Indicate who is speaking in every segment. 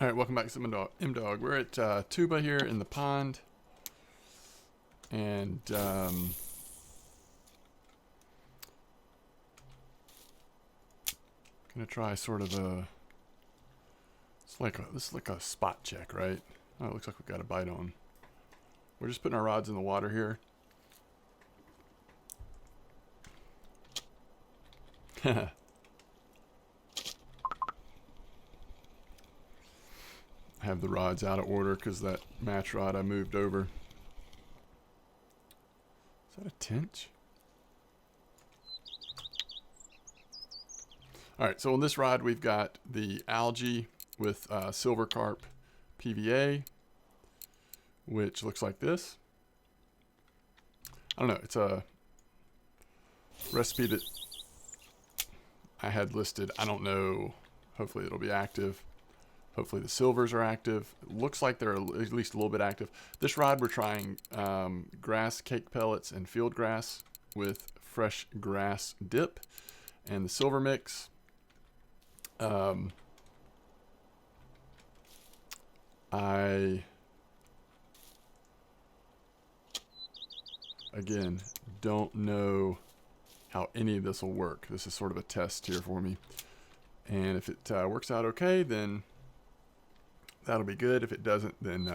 Speaker 1: All right, welcome back to M-Dog. We're at Tuba here in the pond, and gonna try sort of a. This is like a spot check, right? Oh, it looks like we got a bite on. We're just putting our rods in the water here. I have the rods out of order because that match rod I moved over. Is that a tench? Alright, so on this rod we've got the algae with silver carp PVA, which looks like this. I don't know, it's a recipe that I had listed. I don't know, hopefully it'll be active. Hopefully the silvers are active. It looks like they're at least a little bit active. This rod we're trying grass cake pellets and field grass with fresh grass dip and the silver mix. I again don't know how any of this will work. This is sort of a test here for me, and if it works out okay, then that'll be good. If it doesn't, then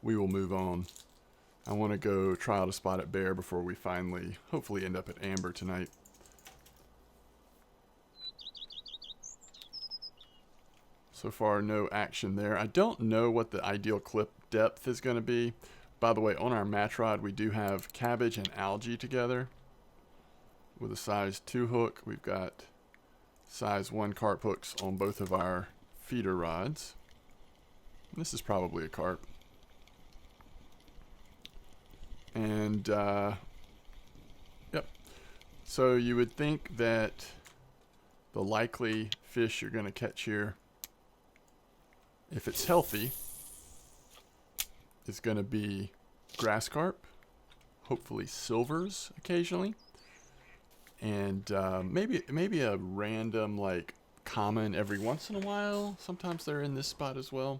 Speaker 1: we will move on. I want to go try out a spotted bear before we finally hopefully end up at amber tonight. So far, no action there. I don't know what the ideal clip depth is going to be. By the way, on our match rod, we do have cabbage and algae together with a size 2 hook. We've got size 1 carp hooks on both of our feeder rods. This is probably a carp. And, yep. So you would think that the likely fish you're going to catch here, if it's healthy, is going to be grass carp, hopefully silvers occasionally, and maybe a random, like, common every once in a while. Sometimes they're in this spot as well.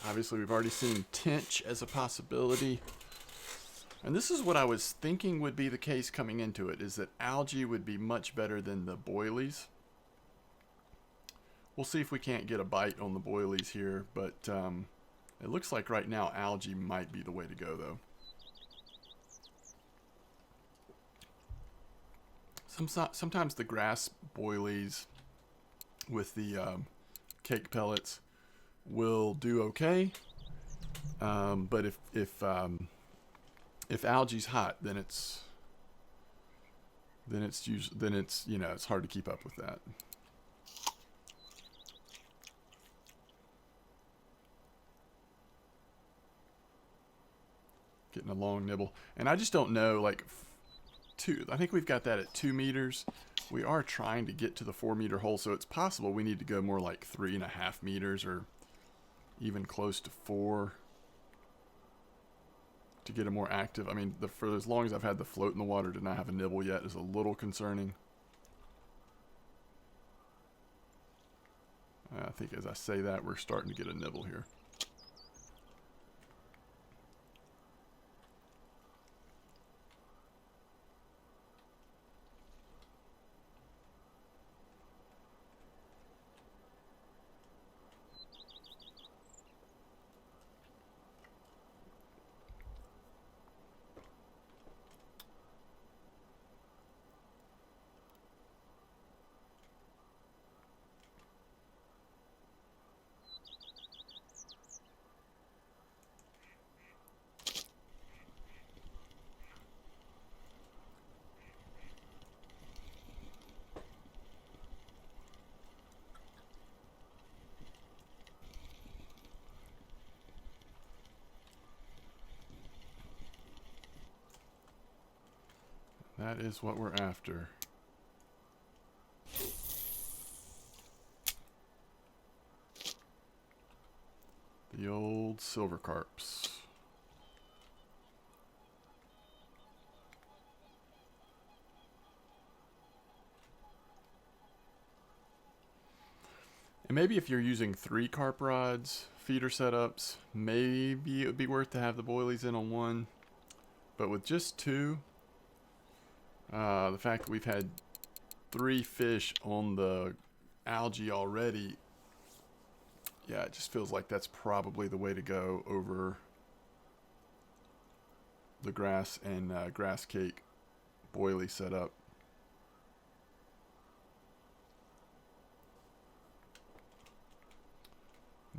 Speaker 1: Obviously, we've already seen tench as a possibility. And this is what I was thinking would be the case coming into it, is that algae would be much better than the boilies. We'll see if we can't get a bite on the boilies here, but it looks like right now algae might be the way to go, though. Sometimes the grass boilies with the cake pellets will do okay, but if algae's hot, then it's you know, it's hard to keep up with that. Getting a long nibble, and I just don't know, like, I think we've got that at 2 meters. We are trying to get to the 4-meter hole, so it's possible we need to go more like 3.5 meters or even close to 4 to get a more active. I mean, for as long as I've had the float in the water to not have a nibble yet is a little concerning. I think as I say that, we're starting to get a nibble here. That is what we're after. The old silver carps. And maybe if you're using 3 carp rods, feeder setups, maybe it would be worth to have the boilies in on one. But with just 2, the fact that we've had 3 fish on the algae already, yeah, it just feels like that's probably the way to go over the grass and grass cake boilie setup.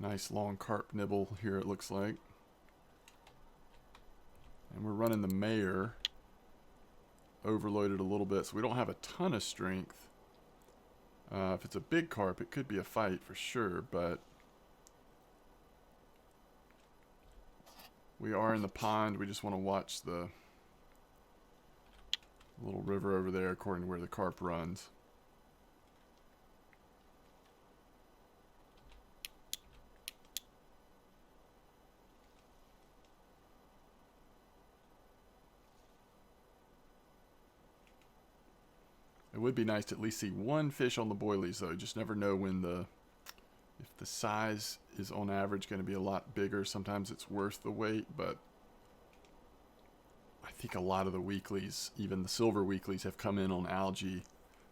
Speaker 1: Nice long carp nibble here, it looks like. And we're running the mayor overloaded a little bit, so we don't have a ton of strength. If it's a big carp, it could be a fight for sure, but we are in the pond. We just want to watch the little river over there according to where the carp runs. It would be nice to at least see one fish on the boilies, though. You just never know when if the size is on average going to be a lot bigger. Sometimes it's worth the wait, but I think a lot of the weeklies, even the silver weeklies, have come in on algae.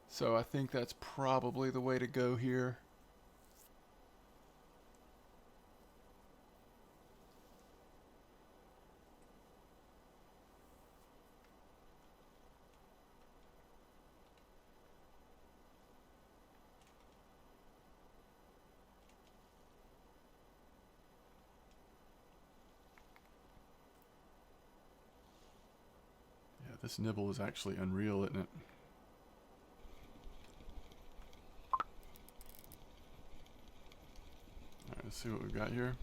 Speaker 1: So I think that's probably the way to go here. This nibble is actually unreal, isn't it? Alright, let's see what we've got here.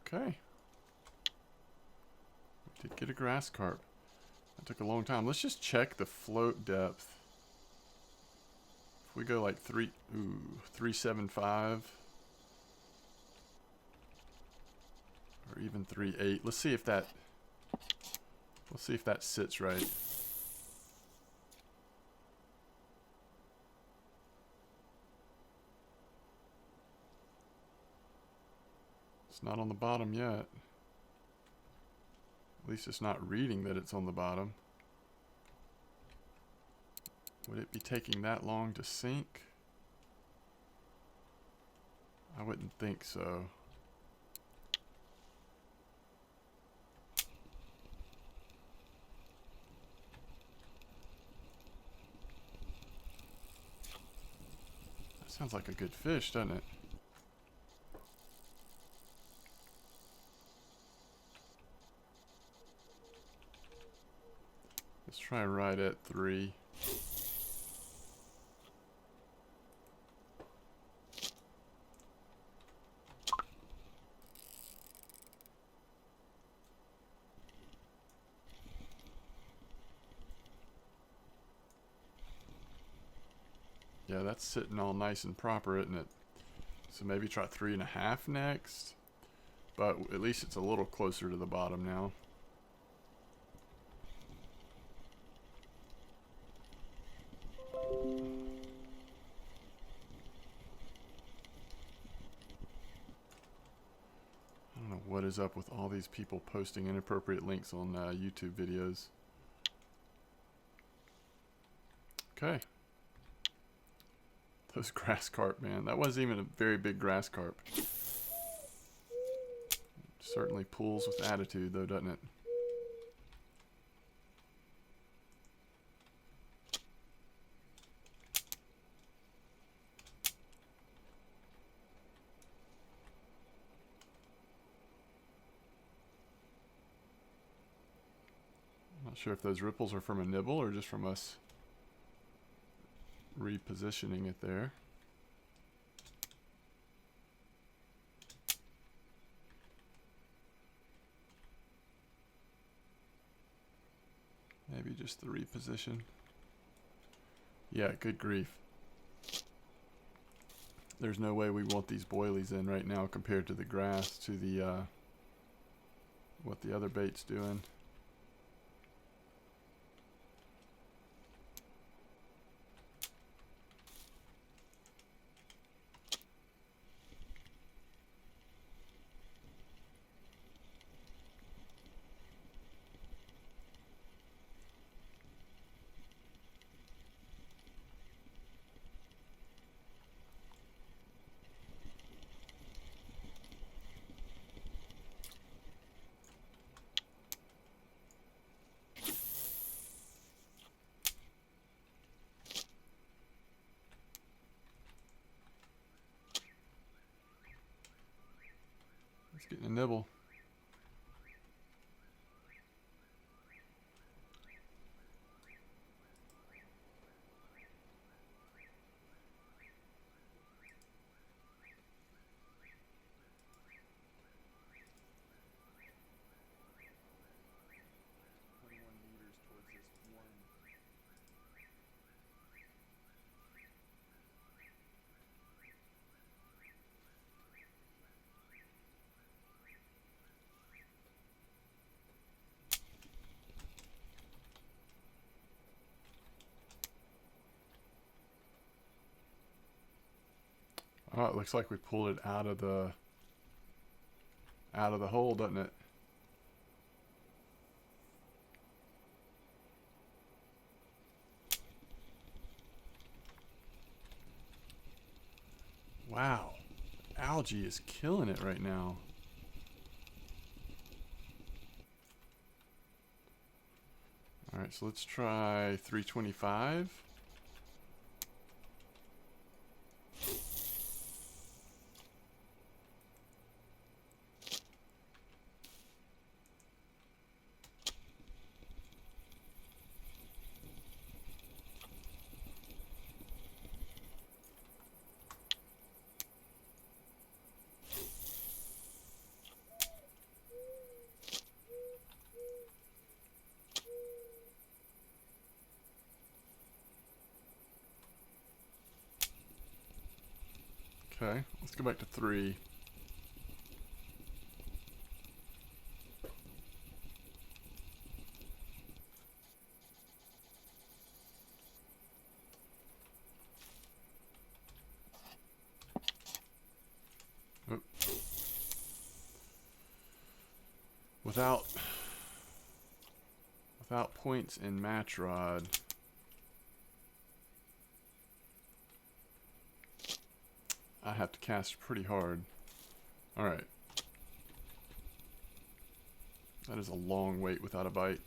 Speaker 1: Okay. We did get a grass carp. That took a long time. Let's just check the float depth. We go like 375 or even 3.8. Let's see if that sits right. It's not on the bottom yet. At least it's not reading that it's on the bottom. Would it be taking that long to sink? I wouldn't think so. That sounds like a good fish, doesn't it? Let's try right at 3. Yeah, that's sitting all nice and proper, isn't it? So maybe try 3.5 next. But at least it's a little closer to the bottom now. I don't know what is up with all these people posting inappropriate links on YouTube videos. Okay. Those grass carp, man. That wasn't even a very big grass carp. Certainly pulls with attitude, though, doesn't it? I'm not sure if those ripples are from a nibble or just from us repositioning it there. Maybe just the reposition. Yeah, good grief. There's no way we want these boilies in right now compared to the grass, to the what the other bait's doing. It's getting a nibble. Oh, it looks like we pulled it out of the hole, doesn't it? Wow. Algae is killing it right now. All right, so let's try 325. Okay, let's go back to 3. Oop. Without points in match rod, I have to cast pretty hard. All right. That is a long wait without a bite.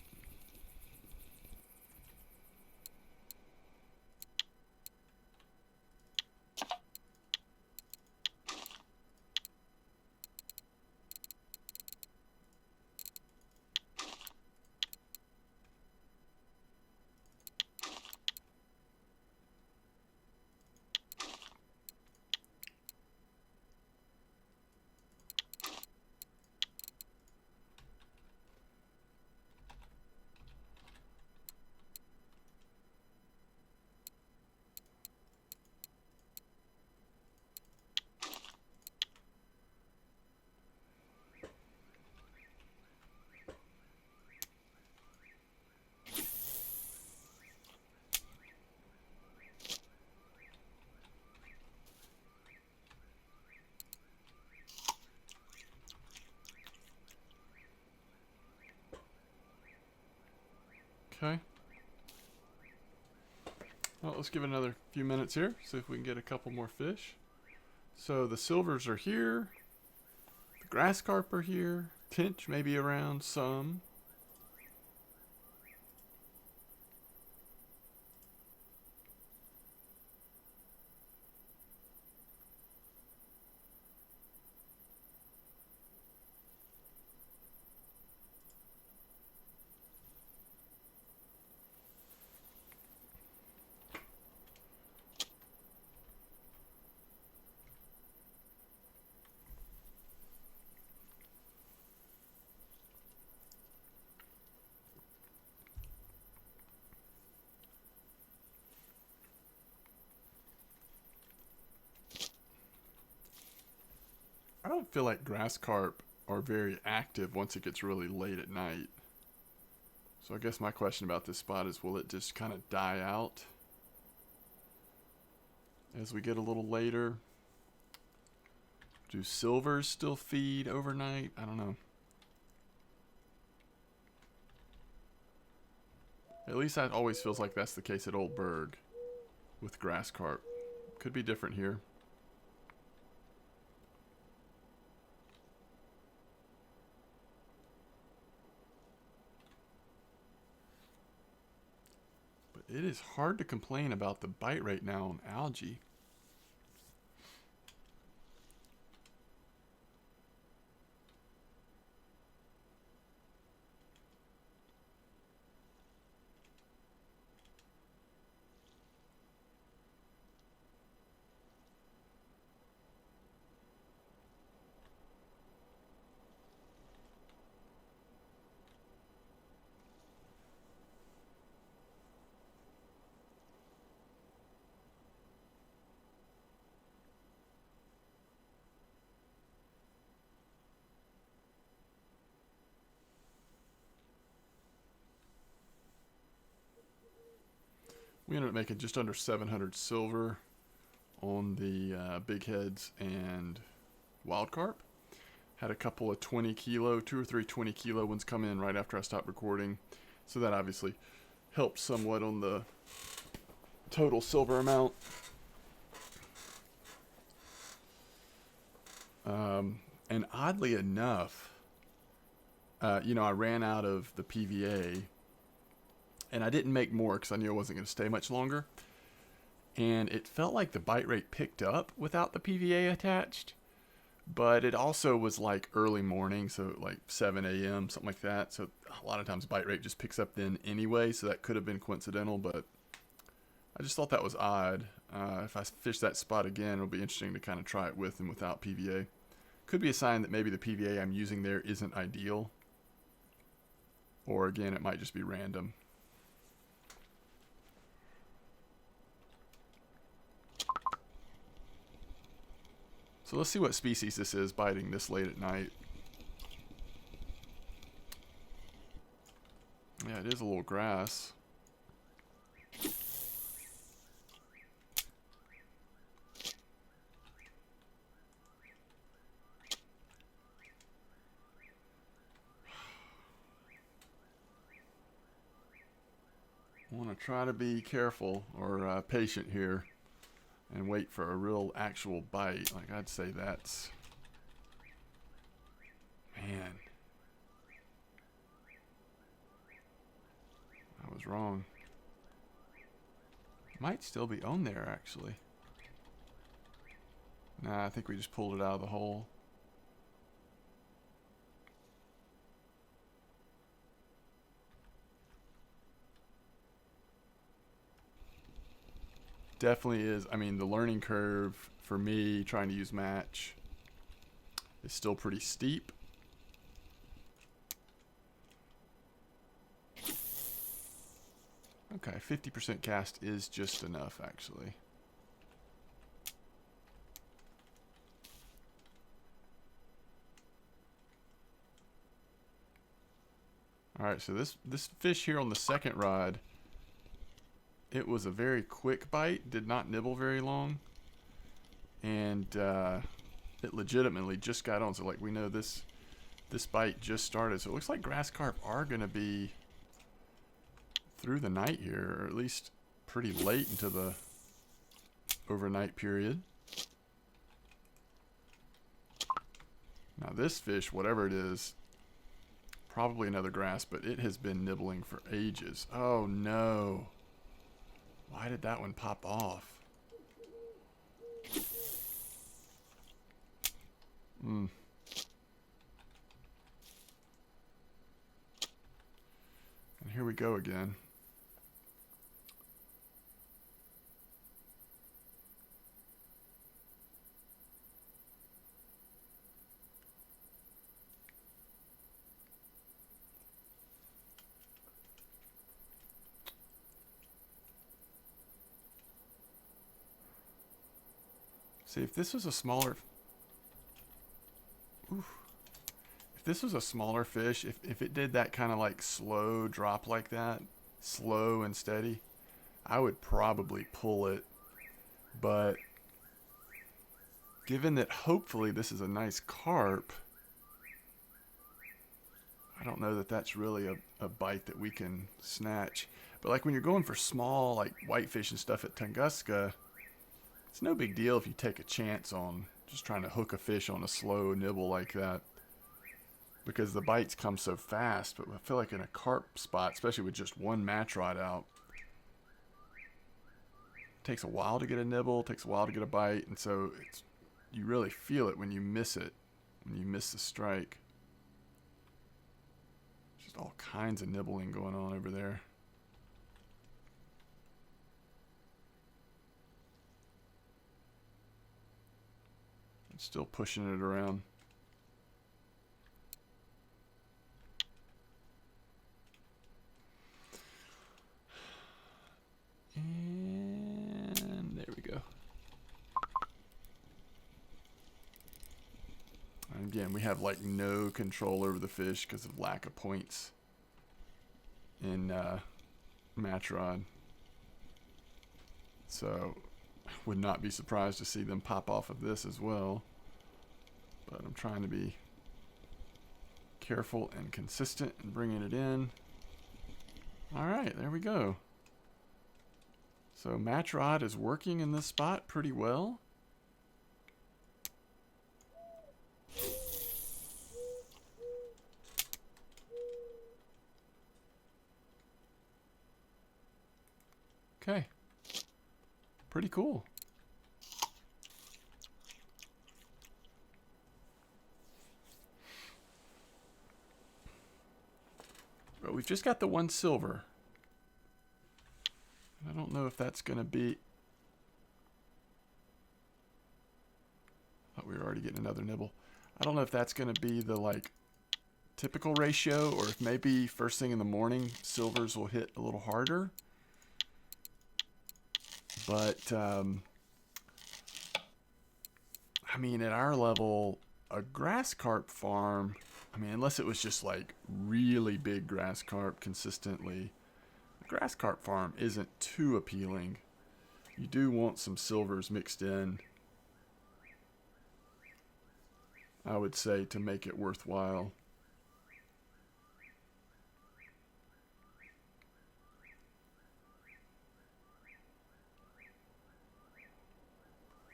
Speaker 1: Okay. Well, let's give it another few minutes here, see if we can get a couple more fish. So the silvers are here. The grass carp are here. Tench may be around some. I don't feel like grass carp are very active once it gets really late at night. So I guess my question about this spot is, will it just kind of die out as we get a little later? Do silvers still feed overnight? I don't know. At least that always feels like that's the case at Old Berg with grass carp. Could be different here. But it is hard to complain about the bite rate now on algae. We ended up making just under 700 silver on the big heads and wild carp. Had a couple of 20 kilo, 2 or 3 20 kilo ones come in right after I stopped recording. So that obviously helped somewhat on the total silver amount. And oddly enough, you know, I ran out of the PVA. And I didn't make more because I knew I wasn't going to stay much longer. And it felt like the bite rate picked up without the PVA attached. But it also was like early morning, so like 7 a.m., something like that. So a lot of times bite rate just picks up then anyway, so that could have been coincidental. But I just thought that was odd. If I fish that spot again, it'll be interesting to kind of try it with and without PVA. Could be a sign that maybe the PVA I'm using there isn't ideal. Or again, it might just be random. So let's see what species this is biting this late at night. Yeah, it is a little grass. I want to try to be careful or patient here and wait for a real actual bite. Like, I'd say that's... Man. I was wrong. Might still be on there, actually. Nah, I think we just pulled it out of the hole. Definitely is. I mean, the learning curve for me trying to use match is still pretty steep. Okay, 50% cast is just enough, actually. Alright, so this fish here on the second rod, it was a very quick bite, did not nibble very long, and it legitimately just got on. So like we know this bite just started, so it looks like grass carp are going to be through the night here, or at least pretty late into the overnight period. Now this fish, whatever it is, probably another grass, but it has been nibbling for ages. Oh no. Why did that one pop off? And here we go again. See, if this was a smaller... Oof. this was a smaller fish, if it did that kind of like slow drop like that, slow and steady, I would probably pull it. But given that hopefully this is a nice carp, I don't know that that's really a bite that we can snatch. But like when you're going for small like whitefish and stuff at Tunguska, it's no big deal if you take a chance on just trying to hook a fish on a slow nibble like that, because the bites come so fast. But I feel like in a carp spot, especially with just one match rod out, it takes a while to get a nibble, it takes a while to get a bite, and so you really feel it when you miss it, when you miss the strike. Just all kinds of nibbling going on over there. Still pushing it around. And there we go. And again, we have like no control over the fish because of lack of points in match rod. So I would not be surprised to see them pop off of this as well. But I'm trying to be careful and consistent in bringing it in. All right, there we go. So match rod is working in this spot pretty well. Okay. Pretty cool. But we've just got the one silver. I don't know if that's going to be... Oh, we were already getting another nibble. I don't know if that's going to be the like typical ratio, or if maybe first thing in the morning silvers will hit a little harder. But I mean, at our level, a grass carp farm, I mean, unless it was just like really big grass carp consistently, a grass carp farm isn't too appealing. You do want some silvers mixed in, I would say, to make it worthwhile.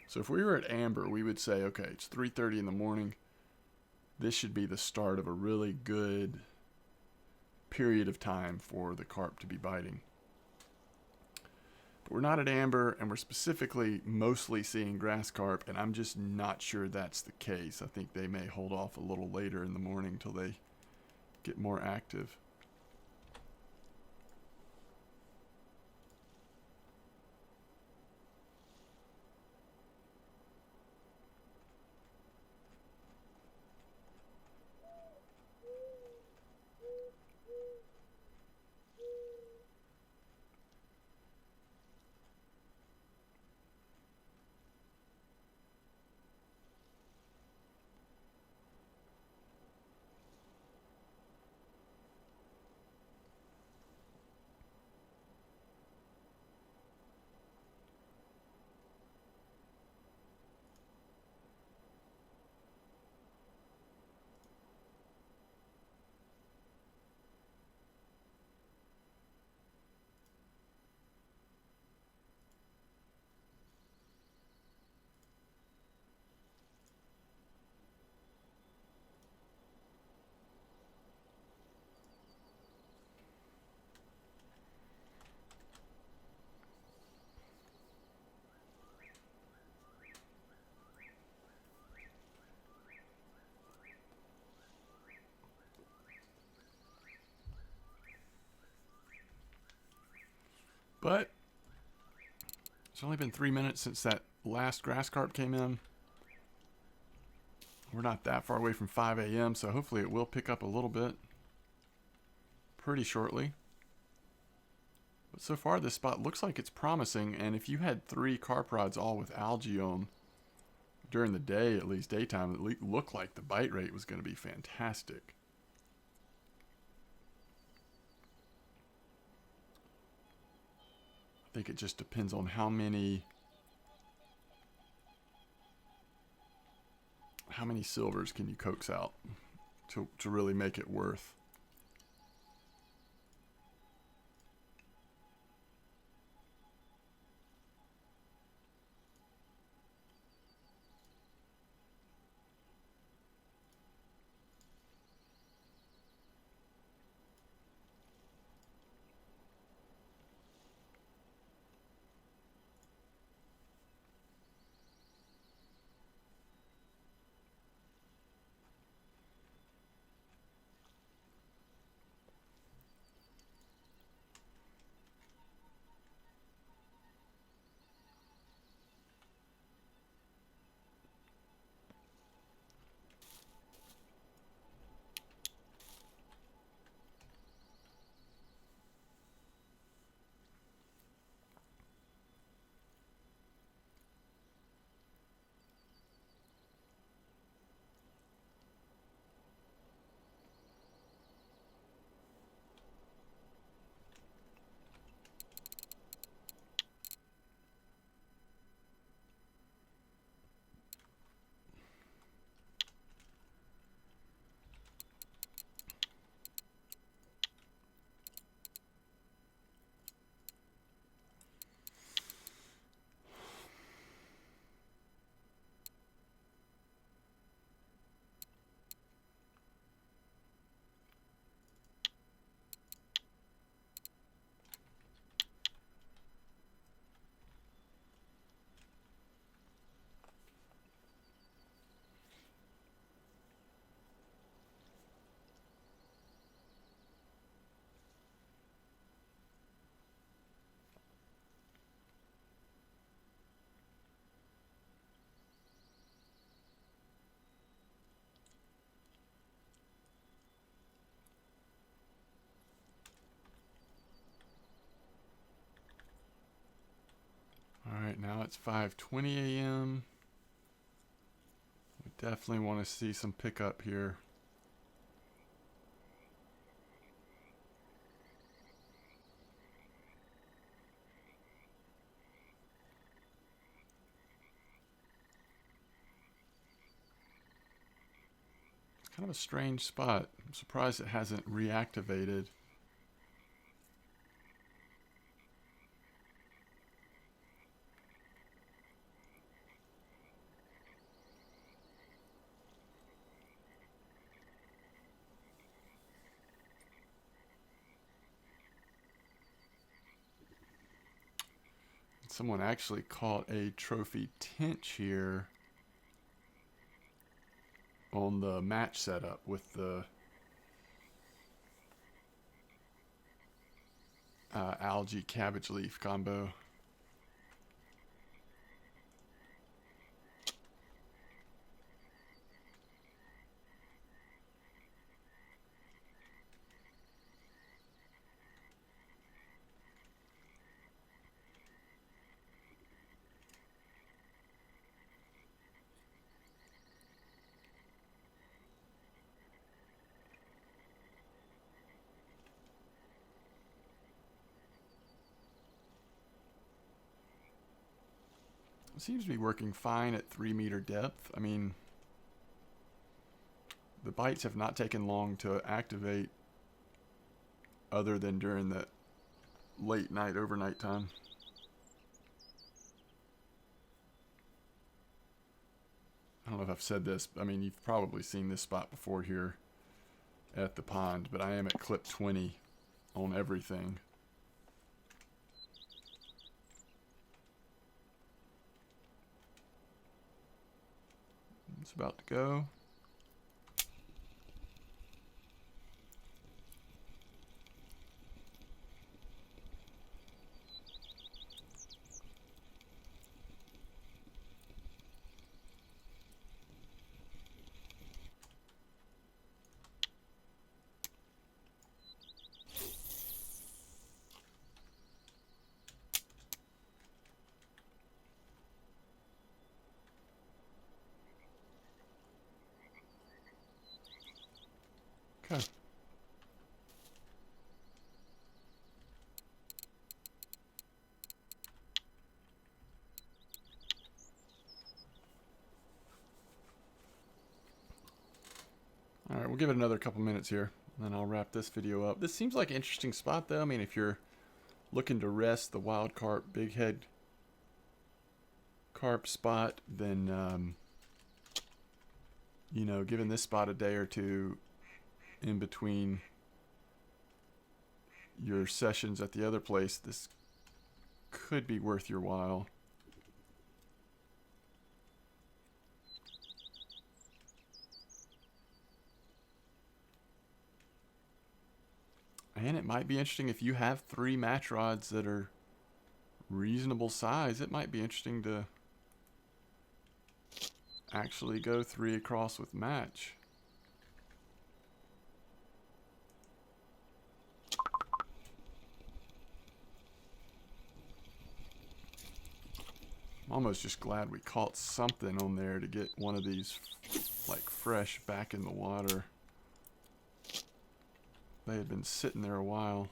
Speaker 1: So if we were at amber, we would say, okay, it's 3:30 in the morning. This should be the start of a really good period of time for the carp to be biting. But we're not at amber, and we're specifically mostly seeing grass carp, and I'm just not sure that's the case. I think they may hold off a little later in the morning till they get more active. But it's only been 3 minutes since that last grass carp came in. We're not that far away from 5 a.m., so hopefully it will pick up a little bit pretty shortly. But so far this spot looks like it's promising, and if you had 3 carp rods all with algae on, during the day, at least daytime, it looked like the bite rate was going to be fantastic. I think it just depends on how many silvers can you coax out to really make it worth. Alright, now it's 5:20 a.m. We definitely want to see some pickup here. It's kind of a strange spot. I'm surprised it hasn't reactivated. Someone actually caught a trophy tench here on the match setup with the algae cabbage leaf combo. It seems to be working fine at 3 meter depth. I mean, the bites have not taken long to activate other than during the late night, overnight time. I don't know if I've said this. I mean, you've probably seen this spot before here at the pond, but I am at clip 20 on everything. It's about to go. Okay. All right, we'll give it another couple minutes here, and then I'll wrap this video up. This seems like an interesting spot, though. I mean, if you're looking to rest the wild carp, big head carp spot, then, you know, giving this spot a day or two in between your sessions at the other place, this could be worth your while. And it might be interesting if you have 3 match rods that are reasonable size. It might be interesting to actually go 3 across with match. I'm almost just glad we caught something on there to get one of these like fresh back in the water. They had been sitting there a while.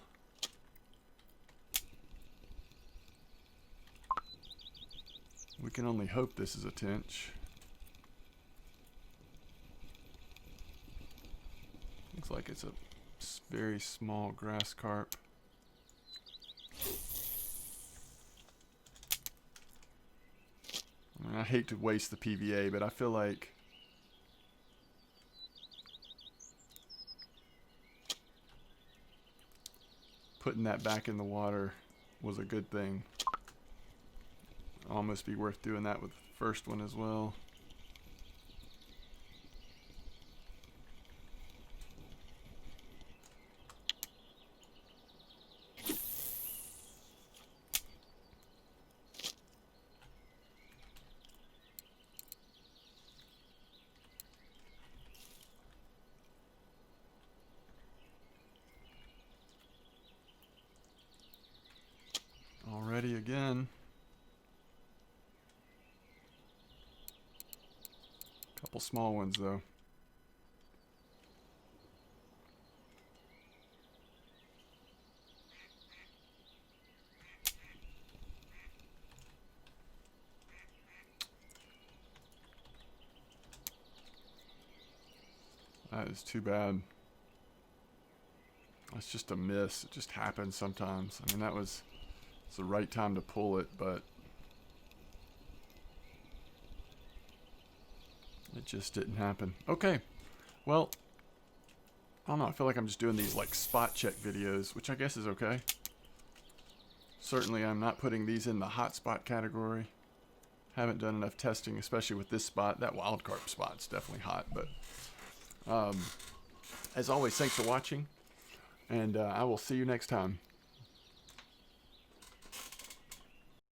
Speaker 1: We can only hope this is a tench. Looks like it's a very small grass carp. I mean, I hate to waste the PVA, but I feel like putting that back in the water was a good thing. Almost be worth doing that with the first one as well. Already again. Couple small ones though. That is too bad. That's just a miss. It just happens sometimes. I mean, it's the right time to pull it, but it just didn't happen. Okay. Well, I don't know. I feel like I'm just doing these like spot check videos, which I guess is okay. Certainly I'm not putting these in the hot spot category. Haven't done enough testing, especially with this spot. That wild carp spot's definitely hot, but as always, thanks for watching, and I will see you next time.